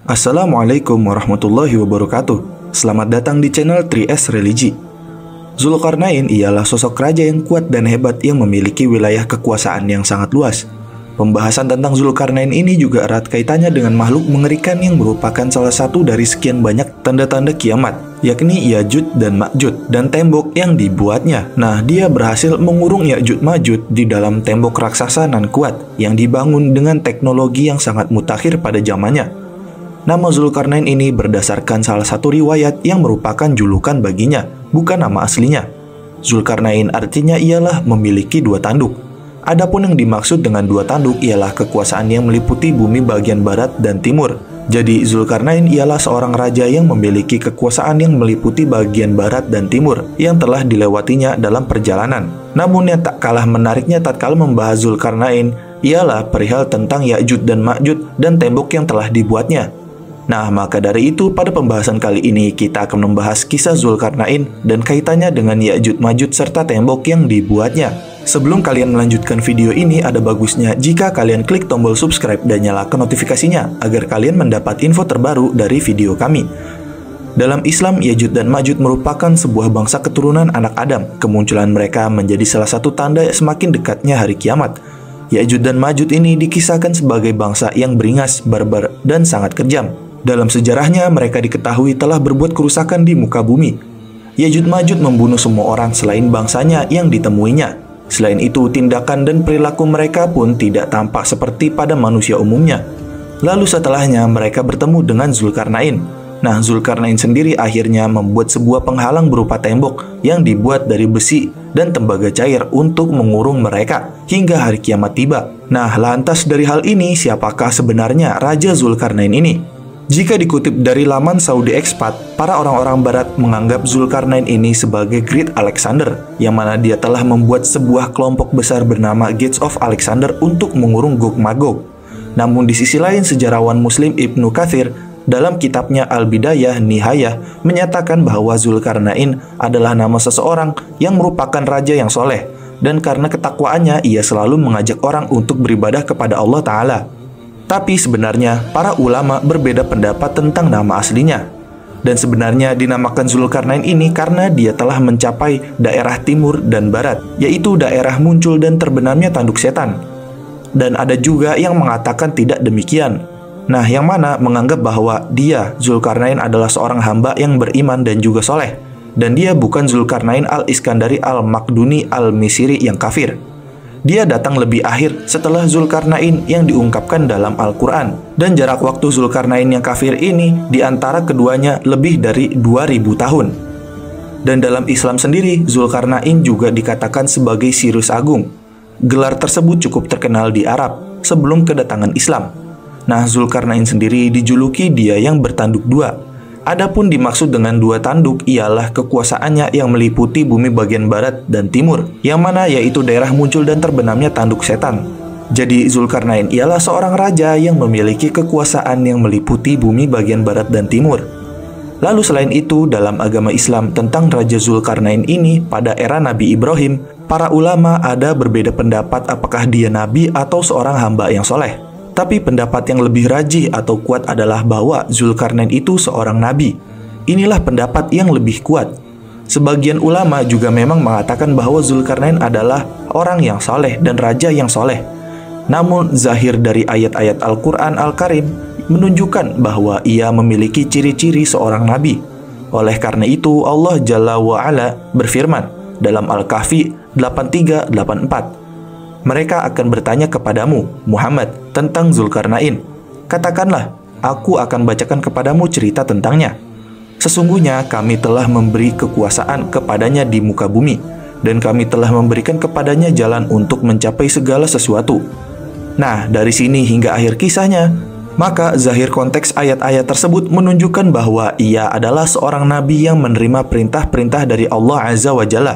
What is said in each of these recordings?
Assalamualaikum warahmatullahi wabarakatuh. Selamat datang di channel 3S Religi. Zulkarnain ialah sosok raja yang kuat dan hebat yang memiliki wilayah kekuasaan yang sangat luas. Pembahasan tentang Zulkarnain ini juga erat kaitannya dengan makhluk mengerikan yang merupakan salah satu dari sekian banyak tanda-tanda kiamat, yakni Ya'juj dan Ma'juj dan tembok yang dibuatnya. Nah, dia berhasil mengurung Ya'juj Ma'juj di dalam tembok raksasa nan kuat yang dibangun dengan teknologi yang sangat mutakhir pada zamannya. Nama Zulkarnain ini berdasarkan salah satu riwayat yang merupakan julukan baginya, bukan nama aslinya. Zulkarnain artinya ialah memiliki dua tanduk. Adapun yang dimaksud dengan dua tanduk ialah kekuasaan yang meliputi bumi bagian barat dan timur. Jadi Zulkarnain ialah seorang raja yang memiliki kekuasaan yang meliputi bagian barat dan timur yang telah dilewatinya dalam perjalanan. Namun yang tak kalah menariknya tatkala membahas Zulkarnain ialah perihal tentang Ya'juj dan Ma'juj dan tembok yang telah dibuatnya. Nah, maka dari itu pada pembahasan kali ini kita akan membahas kisah Zulkarnain dan kaitannya dengan Ya'juj Ma'juj serta tembok yang dibuatnya. Sebelum kalian melanjutkan video ini, ada bagusnya jika kalian klik tombol subscribe dan nyalakan notifikasinya agar kalian mendapat info terbaru dari video kami. Dalam Islam, Ya'juj dan Ma'juj merupakan sebuah bangsa keturunan anak Adam. Kemunculan mereka menjadi salah satu tanda semakin dekatnya hari kiamat. Ya'juj dan Ma'juj ini dikisahkan sebagai bangsa yang beringas, barbar, dan sangat kejam. Dalam sejarahnya, mereka diketahui telah berbuat kerusakan di muka bumi. Ya'juj Ma'juj membunuh semua orang selain bangsanya yang ditemuinya. Selain itu, tindakan dan perilaku mereka pun tidak tampak seperti pada manusia umumnya. Lalu setelahnya, mereka bertemu dengan Zulkarnain. Nah, Zulkarnain sendiri akhirnya membuat sebuah penghalang berupa tembok yang dibuat dari besi dan tembaga cair untuk mengurung mereka hingga hari kiamat tiba. Nah, lantas dari hal ini, siapakah sebenarnya Raja Zulkarnain ini? Jika dikutip dari laman Saudi Expat, para orang-orang barat menganggap Zulkarnain ini sebagai Great Alexander, yang mana dia telah membuat sebuah kelompok besar bernama Gates of Alexander untuk mengurung Gog-Magog. Namun di sisi lain, sejarawan Muslim Ibnu Katsir dalam kitabnya Al-Bidayah Nihayah menyatakan bahwa Zulkarnain adalah nama seseorang yang merupakan raja yang soleh, dan karena ketakwaannya ia selalu mengajak orang untuk beribadah kepada Allah Ta'ala. Tapi sebenarnya para ulama berbeda pendapat tentang nama aslinya. Dan sebenarnya dinamakan Zulkarnain ini karena dia telah mencapai daerah timur dan barat, yaitu daerah muncul dan terbenamnya tanduk setan. Dan ada juga yang mengatakan tidak demikian. Nah, yang mana menganggap bahwa dia, Zulkarnain, adalah seorang hamba yang beriman dan juga soleh. Dan dia bukan Zulkarnain al-Iskandari al-Makduni al-Misiri yang kafir. Dia datang lebih akhir setelah Zulkarnain yang diungkapkan dalam Al-Quran. Dan jarak waktu Zulkarnain yang kafir ini di antara keduanya lebih dari 2000 tahun. Dan dalam Islam sendiri, Zulkarnain juga dikatakan sebagai Sirus Agung. Gelar tersebut cukup terkenal di Arab sebelum kedatangan Islam. Nah, Zulkarnain sendiri dijuluki dia yang bertanduk dua. Adapun dimaksud dengan dua tanduk ialah kekuasaannya yang meliputi bumi bagian barat dan timur, yang mana yaitu daerah muncul dan terbenamnya tanduk setan. Jadi Zulkarnain ialah seorang raja yang memiliki kekuasaan yang meliputi bumi bagian barat dan timur. Lalu selain itu, dalam agama Islam tentang Raja Zulkarnain ini pada era Nabi Ibrahim, para ulama ada berbeda pendapat apakah dia nabi atau seorang hamba yang soleh. Tapi pendapat yang lebih rajih atau kuat adalah bahwa Zulkarnain itu seorang nabi. Inilah pendapat yang lebih kuat. Sebagian ulama juga memang mengatakan bahwa Zulkarnain adalah orang yang soleh dan raja yang soleh. Namun zahir dari ayat-ayat Al-Quran Al-Karim menunjukkan bahwa ia memiliki ciri-ciri seorang nabi. Oleh karena itu Allah Jalla wa'ala berfirman dalam Al-Kahfi 83-84. Mereka akan bertanya kepadamu, Muhammad, tentang Zulkarnain. Katakanlah, aku akan bacakan kepadamu cerita tentangnya. Sesungguhnya kami telah memberi kekuasaan kepadanya di muka bumi, dan kami telah memberikan kepadanya jalan untuk mencapai segala sesuatu. Nah, dari sini hingga akhir kisahnya, maka zahir konteks ayat-ayat tersebut menunjukkan bahwa ia adalah seorang nabi yang menerima perintah-perintah dari Allah Azza wa Jalla.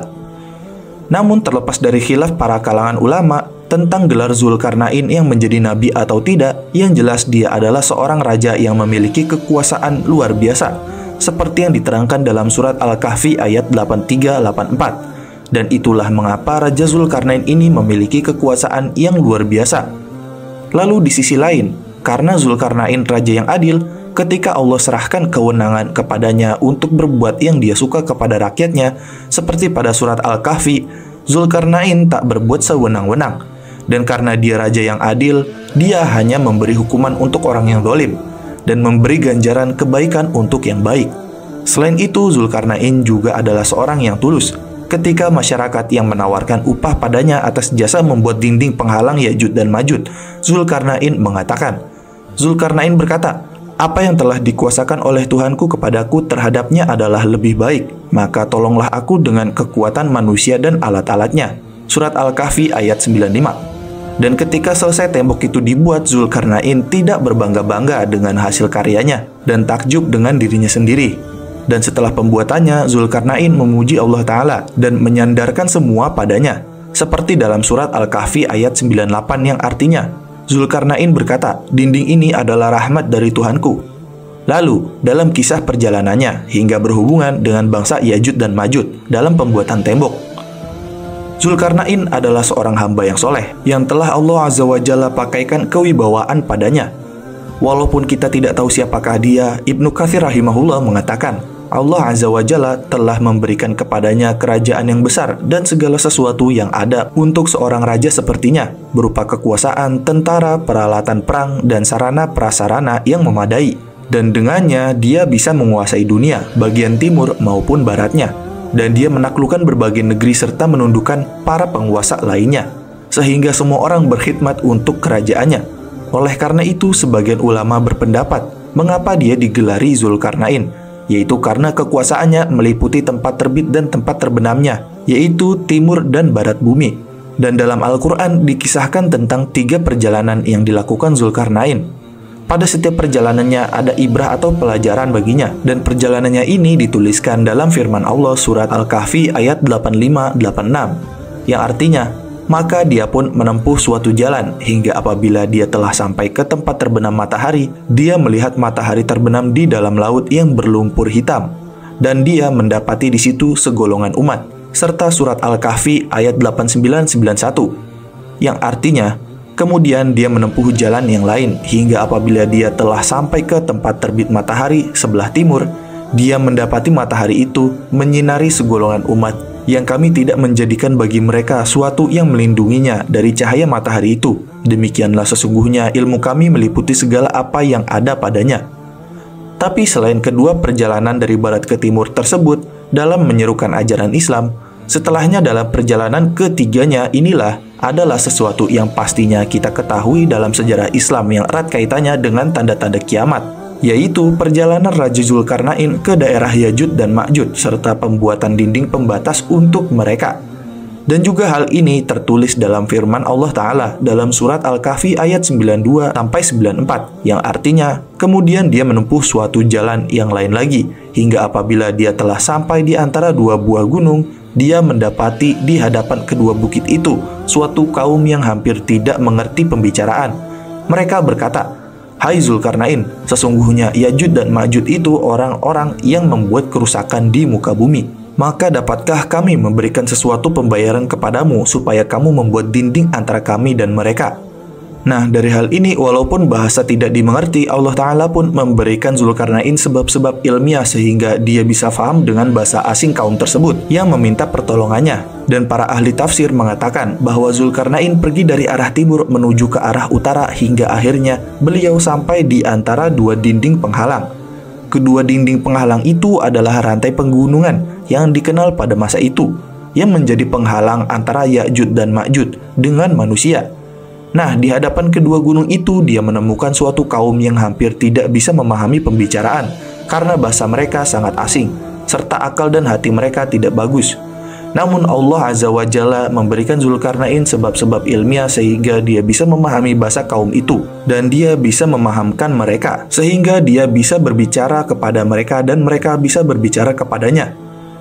Namun terlepas dari khilaf para kalangan ulama tentang gelar Zulkarnain yang menjadi nabi atau tidak, yang jelas dia adalah seorang raja yang memiliki kekuasaan luar biasa, seperti yang diterangkan dalam surat Al-Kahfi ayat 83-84. Dan itulah mengapa Raja Zulkarnain ini memiliki kekuasaan yang luar biasa. Lalu di sisi lain, karena Zulkarnain raja yang adil, ketika Allah serahkan kewenangan kepadanya untuk berbuat yang dia suka kepada rakyatnya, seperti pada surat Al-Kahfi, Zulkarnain tak berbuat sewenang-wenang. Dan karena dia raja yang adil, dia hanya memberi hukuman untuk orang yang zalim dan memberi ganjaran kebaikan untuk yang baik. Selain itu, Zulkarnain juga adalah seorang yang tulus. Ketika masyarakat yang menawarkan upah padanya atas jasa membuat dinding penghalang Ya'juj dan Ma'juj, Zulkarnain mengatakan, Zulkarnain berkata, "Apa yang telah dikuasakan oleh Tuhanku kepadaku terhadapnya adalah lebih baik, maka tolonglah aku dengan kekuatan manusia dan alat-alatnya." Surat Al-Kahfi ayat 95. Dan ketika selesai tembok itu dibuat, Zulkarnain tidak berbangga-bangga dengan hasil karyanya dan takjub dengan dirinya sendiri. Dan setelah pembuatannya, Zulkarnain memuji Allah Ta'ala dan menyandarkan semua padanya. Seperti dalam surat Al-Kahfi ayat 98 yang artinya, Zulkarnain berkata, "Dinding ini adalah rahmat dari Tuhanku." Lalu, dalam kisah perjalanannya hingga berhubungan dengan bangsa Ya'juj dan Ma'juj dalam pembuatan tembok, Zulkarnain adalah seorang hamba yang soleh, yang telah Allah Azza wa Jalla pakaikan kewibawaan padanya. Walaupun kita tidak tahu siapakah dia, Ibnu Katsir rahimahullah mengatakan, Allah Azza wa Jalla telah memberikan kepadanya kerajaan yang besar dan segala sesuatu yang ada untuk seorang raja sepertinya, berupa kekuasaan, tentara, peralatan perang, dan sarana prasarana yang memadai. Dan dengannya dia bisa menguasai dunia, bagian timur maupun baratnya. Dan dia menaklukkan berbagai negeri serta menundukkan para penguasa lainnya, sehingga semua orang berkhidmat untuk kerajaannya. Oleh karena itu, sebagian ulama berpendapat mengapa dia digelari Zulkarnain, yaitu karena kekuasaannya meliputi tempat terbit dan tempat terbenamnya, yaitu timur dan barat bumi. Dan dalam Al-Quran dikisahkan tentang 3 perjalanan yang dilakukan Zulkarnain. Pada setiap perjalanannya ada ibrah atau pelajaran baginya, dan perjalanannya ini dituliskan dalam firman Allah surat Al-Kahfi ayat 85-86, yang artinya, maka dia pun menempuh suatu jalan hingga apabila dia telah sampai ke tempat terbenam matahari, dia melihat matahari terbenam di dalam laut yang berlumpur hitam, dan dia mendapati di situ segolongan umat, serta surat Al-Kahfi ayat 89-91, yang artinya, kemudian dia menempuh jalan yang lain hingga apabila dia telah sampai ke tempat terbit matahari sebelah timur, dia mendapati matahari itu menyinari segolongan umat yang kami tidak menjadikan bagi mereka suatu yang melindunginya dari cahaya matahari itu. Demikianlah sesungguhnya ilmu kami meliputi segala apa yang ada padanya. Tapi selain kedua perjalanan dari barat ke timur tersebut dalam menyerukan ajaran Islam, setelahnya dalam perjalanan ketiganya inilah adalah sesuatu yang pastinya kita ketahui dalam sejarah Islam yang erat kaitannya dengan tanda-tanda kiamat, yaitu perjalanan Raja Zulkarnain ke daerah Ya'juj dan Ma'juj serta pembuatan dinding pembatas untuk mereka. Dan juga hal ini tertulis dalam firman Allah Ta'ala dalam surat Al-Kahfi ayat 92-94, yang artinya, kemudian dia menempuh suatu jalan yang lain lagi, hingga apabila dia telah sampai di antara 2 buah gunung, dia mendapati di hadapan kedua bukit itu suatu kaum yang hampir tidak mengerti pembicaraan. Mereka berkata, "Hai Zulkarnain, sesungguhnya Ya'juj dan Ma'juj itu orang-orang yang membuat kerusakan di muka bumi. Maka dapatkah kami memberikan sesuatu pembayaran kepadamu supaya kamu membuat dinding antara kami dan mereka?" Nah, dari hal ini, walaupun bahasa tidak dimengerti, Allah Ta'ala pun memberikan Zulkarnain sebab-sebab ilmiah sehingga dia bisa faham dengan bahasa asing kaum tersebut yang meminta pertolongannya. Dan para ahli tafsir mengatakan bahwa Zulkarnain pergi dari arah timur menuju ke arah utara hingga akhirnya beliau sampai di antara 2 dinding penghalang. Kedua dinding penghalang itu adalah rantai penggunungan yang dikenal pada masa itu, yang menjadi penghalang antara Ya'juj dan Ma'juj dengan manusia. Nah, di hadapan kedua gunung itu dia menemukan suatu kaum yang hampir tidak bisa memahami pembicaraan karena bahasa mereka sangat asing, serta akal dan hati mereka tidak bagus. Namun Allah Azza wa Jalla memberikan Zulkarnain sebab-sebab ilmiah sehingga dia bisa memahami bahasa kaum itu, dan dia bisa memahamkan mereka, sehingga dia bisa berbicara kepada mereka dan mereka bisa berbicara kepadanya.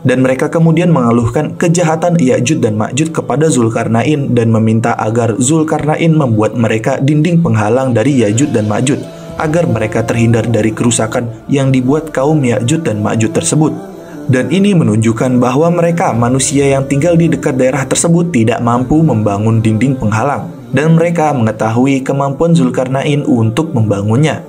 Dan mereka kemudian mengeluhkan kejahatan Ya'juj dan Ma'juj kepada Zulkarnain dan meminta agar Zulkarnain membuat mereka dinding penghalang dari Ya'juj dan Ma'juj agar mereka terhindar dari kerusakan yang dibuat kaum Ya'juj dan Ma'juj tersebut. Dan ini menunjukkan bahwa mereka manusia yang tinggal di dekat daerah tersebut tidak mampu membangun dinding penghalang, dan mereka mengetahui kemampuan Zulkarnain untuk membangunnya.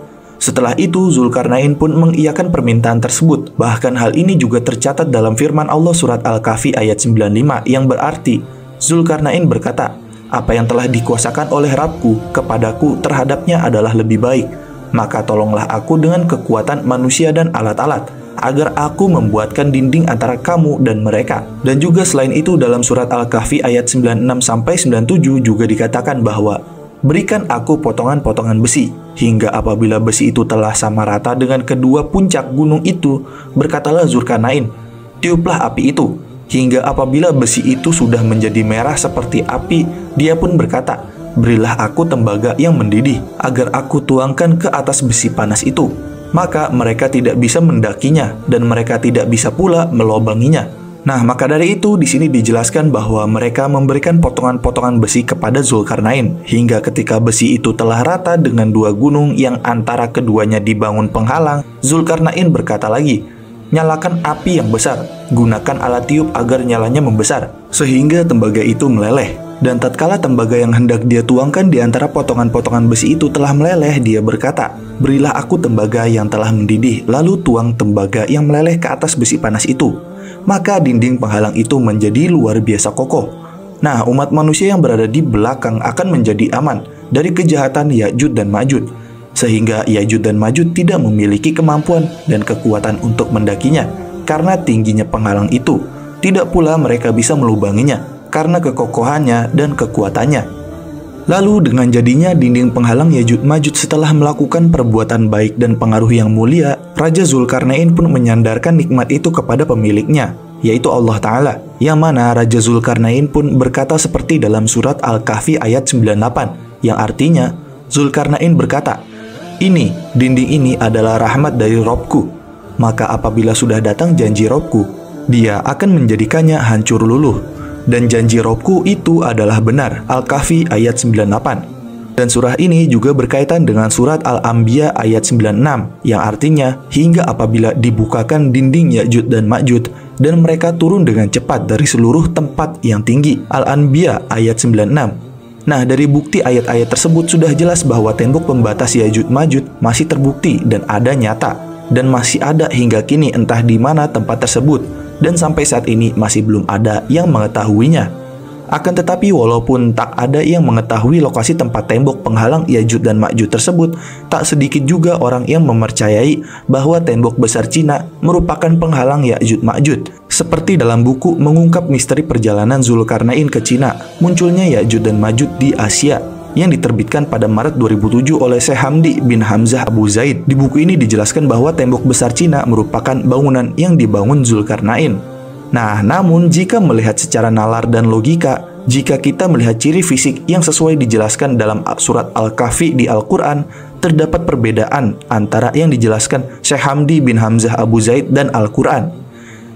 Setelah itu Zulkarnain pun mengiyakan permintaan tersebut. Bahkan hal ini juga tercatat dalam firman Allah surat Al-Kahfi ayat 95 yang berarti Zulkarnain berkata, "Apa yang telah dikuasakan oleh Rabbku kepadaku terhadapnya adalah lebih baik. Maka tolonglah aku dengan kekuatan manusia dan alat-alat, agar aku membuatkan dinding antara kamu dan mereka." Dan juga selain itu dalam surat Al-Kahfi ayat 96-97 juga dikatakan bahwa berikan aku potongan-potongan besi, hingga apabila besi itu telah sama rata dengan kedua puncak gunung itu, berkatalah Zulkarnain, tiuplah api itu. Hingga apabila besi itu sudah menjadi merah seperti api, dia pun berkata, berilah aku tembaga yang mendidih, agar aku tuangkan ke atas besi panas itu. Maka mereka tidak bisa mendakinya, dan mereka tidak bisa pula melobanginya. Nah, maka dari itu di sini dijelaskan bahwa mereka memberikan potongan-potongan besi kepada Zulkarnain hingga ketika besi itu telah rata dengan dua gunung yang antara keduanya dibangun penghalang, Zulkarnain berkata lagi, "Nyalakan api yang besar, gunakan alat tiup agar nyalanya membesar," sehingga tembaga itu meleleh. Dan tatkala tembaga yang hendak dia tuangkan di antara potongan-potongan besi itu telah meleleh, dia berkata, "Berilah aku tembaga yang telah mendidih, lalu tuang tembaga yang meleleh ke atas besi panas itu." Maka dinding penghalang itu menjadi luar biasa kokoh. Nah, umat manusia yang berada di belakang akan menjadi aman dari kejahatan Ya'juj dan Ma'juj, sehingga Ya'juj dan Ma'juj tidak memiliki kemampuan dan kekuatan untuk mendakinya karena tingginya penghalang itu. Tidak pula mereka bisa melubanginya karena kekokohannya dan kekuatannya. Lalu dengan jadinya dinding penghalang Ya'juj Ma'juj setelah melakukan perbuatan baik dan pengaruh yang mulia, Raja Zulkarnain pun menyandarkan nikmat itu kepada pemiliknya, yaitu Allah Ta'ala, yang mana Raja Zulkarnain pun berkata seperti dalam surat Al-Kahfi ayat 98, yang artinya Zulkarnain berkata, "Ini, dinding ini adalah rahmat dari Robku, maka apabila sudah datang janji Robku, dia akan menjadikannya hancur luluh. Dan janji Robku itu adalah benar." Al-Kahfi ayat 98. Dan surah ini juga berkaitan dengan surat Al-Anbiya ayat 96 yang artinya hingga apabila dibukakan dinding Ya'juj dan Ma'juj dan mereka turun dengan cepat dari seluruh tempat yang tinggi. Al-Anbiya ayat 96. Nah, dari bukti ayat-ayat tersebut sudah jelas bahwa tembok pembatas Ya'juj Ma'juj masih terbukti dan ada nyata, dan masih ada hingga kini entah di mana tempat tersebut, dan sampai saat ini masih belum ada yang mengetahuinya. Akan tetapi walaupun tak ada yang mengetahui lokasi tempat tembok penghalang Ya'juj dan Ma'juj tersebut, tak sedikit juga orang yang mempercayai bahwa tembok besar Cina merupakan penghalang Ya'juj Ma'juj. Seperti dalam buku Mengungkap Misteri Perjalanan Zulkarnain ke Cina, munculnya Ya'juj dan Ma'juj di Asia, yang diterbitkan pada Maret 2007 oleh Syekh Hamdi bin Hamzah Abu Zaid. Di buku ini dijelaskan bahwa tembok besar Cina merupakan bangunan yang dibangun Zulkarnain. Nah, namun jika melihat secara nalar dan logika, jika kita melihat ciri fisik yang sesuai dijelaskan dalam surat Al-Kahfi di Al-Quran, terdapat perbedaan antara yang dijelaskan Syekh Hamdi bin Hamzah Abu Zaid dan Al-Quran.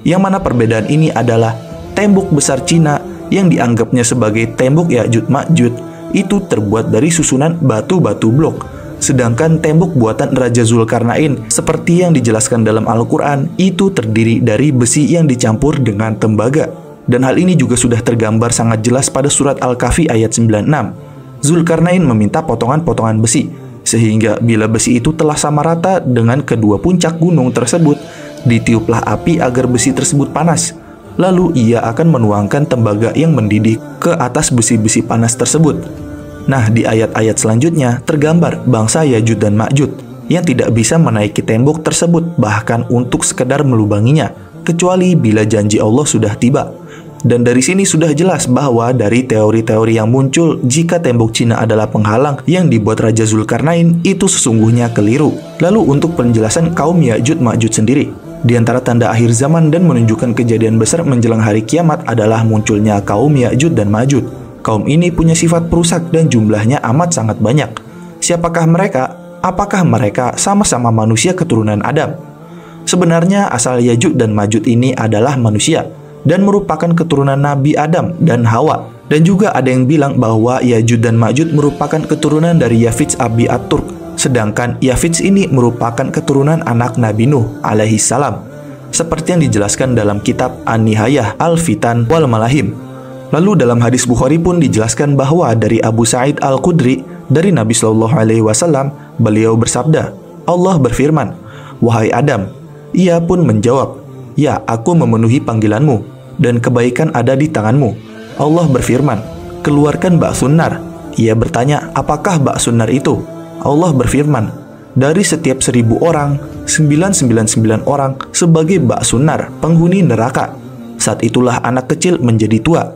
Yang mana perbedaan ini adalah tembok besar Cina yang dianggapnya sebagai tembok Ya'juj Ma'juj itu terbuat dari susunan batu-batu blok. Sedangkan tembok buatan Raja Zulkarnain seperti yang dijelaskan dalam Al-Quran itu terdiri dari besi yang dicampur dengan tembaga. Dan hal ini juga sudah tergambar sangat jelas pada surat Al-Kahfi ayat 96. Zulkarnain meminta potongan-potongan besi, sehingga bila besi itu telah sama rata dengan kedua puncak gunung tersebut, ditiuplah api agar besi tersebut panas. Lalu ia akan menuangkan tembaga yang mendidih ke atas besi-besi panas tersebut. Nah, di ayat-ayat selanjutnya tergambar bangsa Ya'juj dan Ma'juj yang tidak bisa menaiki tembok tersebut bahkan untuk sekedar melubanginya, kecuali bila janji Allah sudah tiba. Dan dari sini sudah jelas bahwa dari teori-teori yang muncul jika tembok Cina adalah penghalang yang dibuat Raja Zulkarnain itu sesungguhnya keliru. Lalu untuk penjelasan kaum Ya'juj Ma'juj sendiri, di antara tanda akhir zaman dan menunjukkan kejadian besar menjelang hari kiamat adalah munculnya kaum Ya'juj dan Ma'juj. Kaum ini punya sifat perusak dan jumlahnya amat sangat banyak. Siapakah mereka? Apakah mereka sama-sama manusia keturunan Adam? Sebenarnya asal Ya'juj dan Ma'juj ini adalah manusia dan merupakan keturunan Nabi Adam dan Hawa. Dan juga ada yang bilang bahwa Ya'juj dan Ma'juj merupakan keturunan dari Yafits Abi At-Turk. Sedangkan Yafits ini merupakan keturunan anak Nabi Nuh alaihi salam, seperti yang dijelaskan dalam kitab An-Nihayah Al-Fitan wal Malahim. Lalu dalam hadis Bukhari pun dijelaskan bahwa dari Abu Sa'id Al-Khudri dari Nabi SAW, beliau bersabda, Allah berfirman, "Wahai Adam." Ia pun menjawab, "Ya, aku memenuhi panggilanmu, dan kebaikan ada di tanganmu." Allah berfirman, "Keluarkan ba'sun nar." Ia bertanya, "Apakah ba'sun nar itu?" Allah berfirman, "Dari setiap 1000 orang, 999 orang sebagai ba'sun nar, penghuni neraka." Saat itulah anak kecil menjadi tua,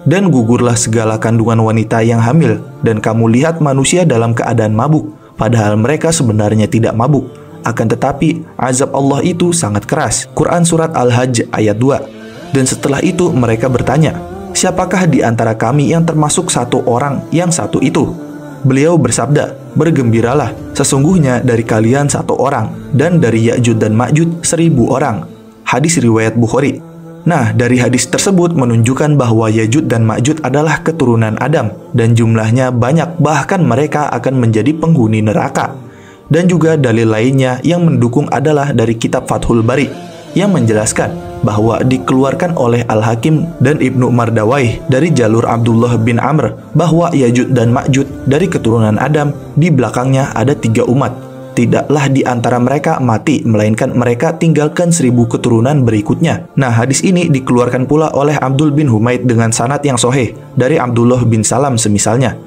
dan gugurlah segala kandungan wanita yang hamil, dan kamu lihat manusia dalam keadaan mabuk, padahal mereka sebenarnya tidak mabuk. Akan tetapi, azab Allah itu sangat keras. Quran Surat Al-Hajj ayat 2. Dan setelah itu mereka bertanya, "Siapakah di antara kami yang termasuk satu orang yang satu itu?" Beliau bersabda, "Bergembiralah, sesungguhnya dari kalian satu orang, dan dari Ya'juj dan Ma'juj 1000 orang." Hadis riwayat Bukhari. Nah, dari hadis tersebut menunjukkan bahwa Ya'juj dan Ma'juj adalah keturunan Adam, dan jumlahnya banyak, bahkan mereka akan menjadi penghuni neraka. Dan juga dalil lainnya yang mendukung adalah dari kitab Fathul Bari, yang menjelaskan bahwa dikeluarkan oleh Al-Hakim dan Ibnu Mardawai dari jalur Abdullah bin Amr bahwa Ya'juj dan Ma'juj dari keturunan Adam, di belakangnya ada 3 umat. Tidaklah di antara mereka mati, melainkan mereka tinggalkan 1000 keturunan berikutnya. Nah, hadis ini dikeluarkan pula oleh Abdul bin Humaid dengan sanad yang sahih dari Abdullah bin Salam semisalnya.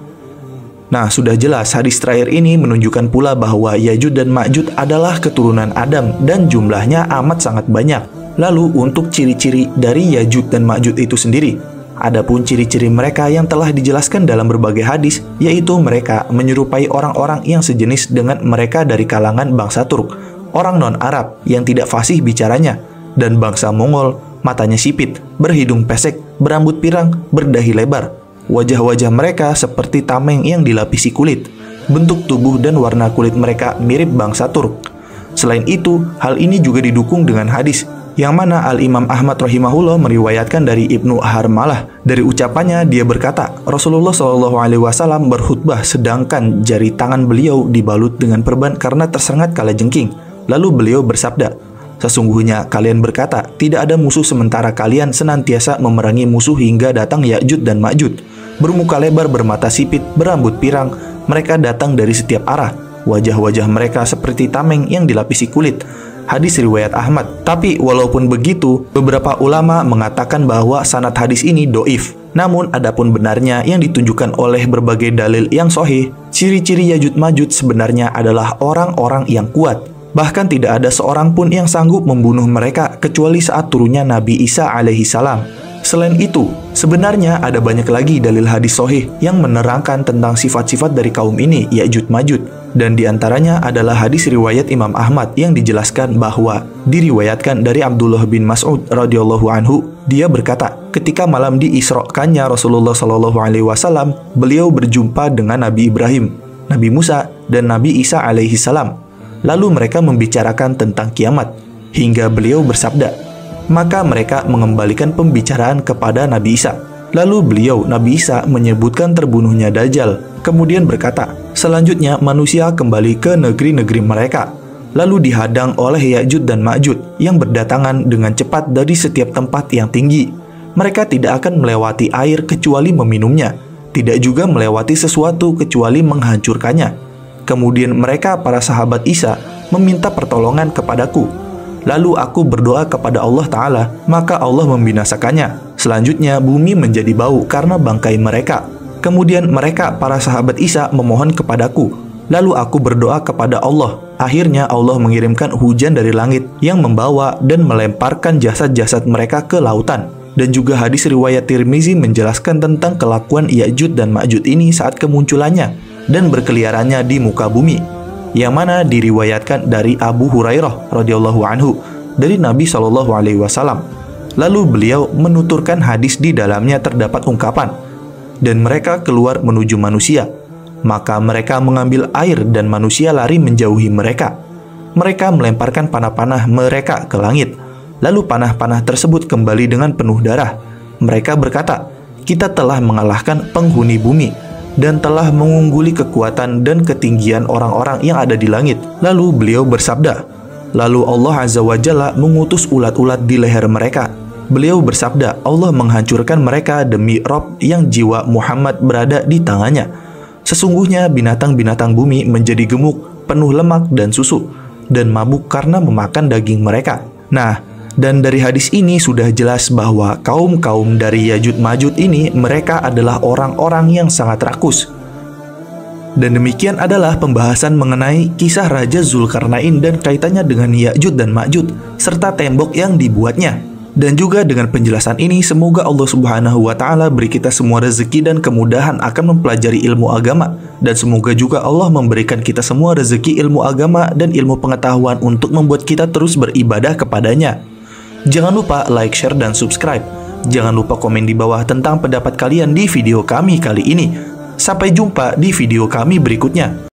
Nah, sudah jelas hadis terakhir ini menunjukkan pula bahwa Ya'juj dan Ma'juj adalah keturunan Adam dan jumlahnya amat sangat banyak. Lalu untuk ciri-ciri dari Ya'juj dan Ma'juj itu sendiri, adapun ciri-ciri mereka yang telah dijelaskan dalam berbagai hadis, yaitu mereka menyerupai orang-orang yang sejenis dengan mereka dari kalangan bangsa Turk, orang non-Arab yang tidak fasih bicaranya, dan bangsa Mongol, matanya sipit, berhidung pesek, berambut pirang, berdahi lebar. Wajah-wajah mereka seperti tameng yang dilapisi kulit. Bentuk tubuh dan warna kulit mereka mirip bangsa Turk. Selain itu, hal ini juga didukung dengan hadis yang mana Al-Imam Ahmad rahimahullah meriwayatkan dari Ibnu Harmalah. Dari ucapannya dia berkata, Rasulullah SAW berkhutbah sedangkan jari tangan beliau dibalut dengan perban karena tersengat kalajengking. Lalu beliau bersabda, "Sesungguhnya kalian berkata, tidak ada musuh sementara kalian senantiasa memerangi musuh hingga datang Ya'juj dan Ma'juj. Bermuka lebar, bermata sipit, berambut pirang, mereka datang dari setiap arah. Wajah-wajah mereka seperti tameng yang dilapisi kulit." Hadis riwayat Ahmad. Tapi walaupun begitu, beberapa ulama mengatakan bahwa sanad hadis ini doif. Namun adapun benarnya yang ditunjukkan oleh berbagai dalil yang sahih, ciri-ciri Ya'juj Ma'juj sebenarnya adalah orang-orang yang kuat. Bahkan tidak ada seorang pun yang sanggup membunuh mereka kecuali saat turunnya Nabi Isa alaihi salam. Selain itu, sebenarnya ada banyak lagi dalil hadis sahih yang menerangkan tentang sifat-sifat dari kaum ini, Ya'juj Ma'juj. Dan diantaranya adalah hadis riwayat Imam Ahmad yang dijelaskan bahwa diriwayatkan dari Abdullah bin Mas'ud radhiyallahu anhu. Dia berkata, ketika malam diisrokannya Rasulullah SAW, beliau berjumpa dengan Nabi Ibrahim, Nabi Musa, dan Nabi Isa alaihi salam. Lalu mereka membicarakan tentang kiamat, hingga beliau bersabda. Maka mereka mengembalikan pembicaraan kepada Nabi Isa. Lalu beliau, Nabi Isa, menyebutkan terbunuhnya Dajjal. Kemudian berkata, selanjutnya manusia kembali ke negeri-negeri mereka. Lalu dihadang oleh Ya'juj dan Ma'juj yang berdatangan dengan cepat dari setiap tempat yang tinggi. Mereka tidak akan melewati air kecuali meminumnya, tidak juga melewati sesuatu kecuali menghancurkannya. Kemudian mereka, para sahabat Isa, meminta pertolongan kepadaku. Lalu aku berdoa kepada Allah Ta'ala, maka Allah membinasakannya. Selanjutnya bumi menjadi bau karena bangkai mereka. Kemudian mereka, para sahabat Isa, memohon kepadaku. Lalu aku berdoa kepada Allah. Akhirnya Allah mengirimkan hujan dari langit yang membawa dan melemparkan jasad-jasad mereka ke lautan. Dan juga hadis riwayat Tirmizi menjelaskan tentang kelakuan Ya'juj dan Ma'juj ini saat kemunculannya dan berkeliarannya di muka bumi, yang mana diriwayatkan dari Abu Hurairah radhiyallahu anhu dari Nabi SAW. Lalu beliau menuturkan hadis di dalamnya terdapat ungkapan, dan mereka keluar menuju manusia. Maka mereka mengambil air dan manusia lari menjauhi mereka. Mereka melemparkan panah-panah mereka ke langit. Lalu panah-panah tersebut kembali dengan penuh darah. Mereka berkata, kita telah mengalahkan penghuni bumi dan telah mengungguli kekuatan dan ketinggian orang-orang yang ada di langit. Lalu beliau bersabda, lalu Allah Azza wa Jalla mengutus ulat-ulat di leher mereka. Beliau bersabda, Allah menghancurkan mereka demi Rob yang jiwa Muhammad berada di tangannya. Sesungguhnya binatang-binatang bumi menjadi gemuk, penuh lemak dan susu. dan mabuk karena memakan daging mereka. Nah, dan dari hadis ini sudah jelas bahwa kaum-kaum dari Yajud Majud ini mereka adalah orang-orang yang sangat rakus. Dan demikian adalah pembahasan mengenai kisah Raja Zulkarnain dan kaitannya dengan Ya'jud dan Ma'jud serta tembok yang dibuatnya. Dan juga dengan penjelasan ini semoga Allah Subhanahu wa taala beri kita semua rezeki dan kemudahan akan mempelajari ilmu agama, dan semoga juga Allah memberikan kita semua rezeki ilmu agama dan ilmu pengetahuan untuk membuat kita terus beribadah kepadanya. Jangan lupa like, share, dan subscribe. Jangan lupa komen di bawah tentang pendapat kalian di video kami kali ini. Sampai jumpa di video kami berikutnya.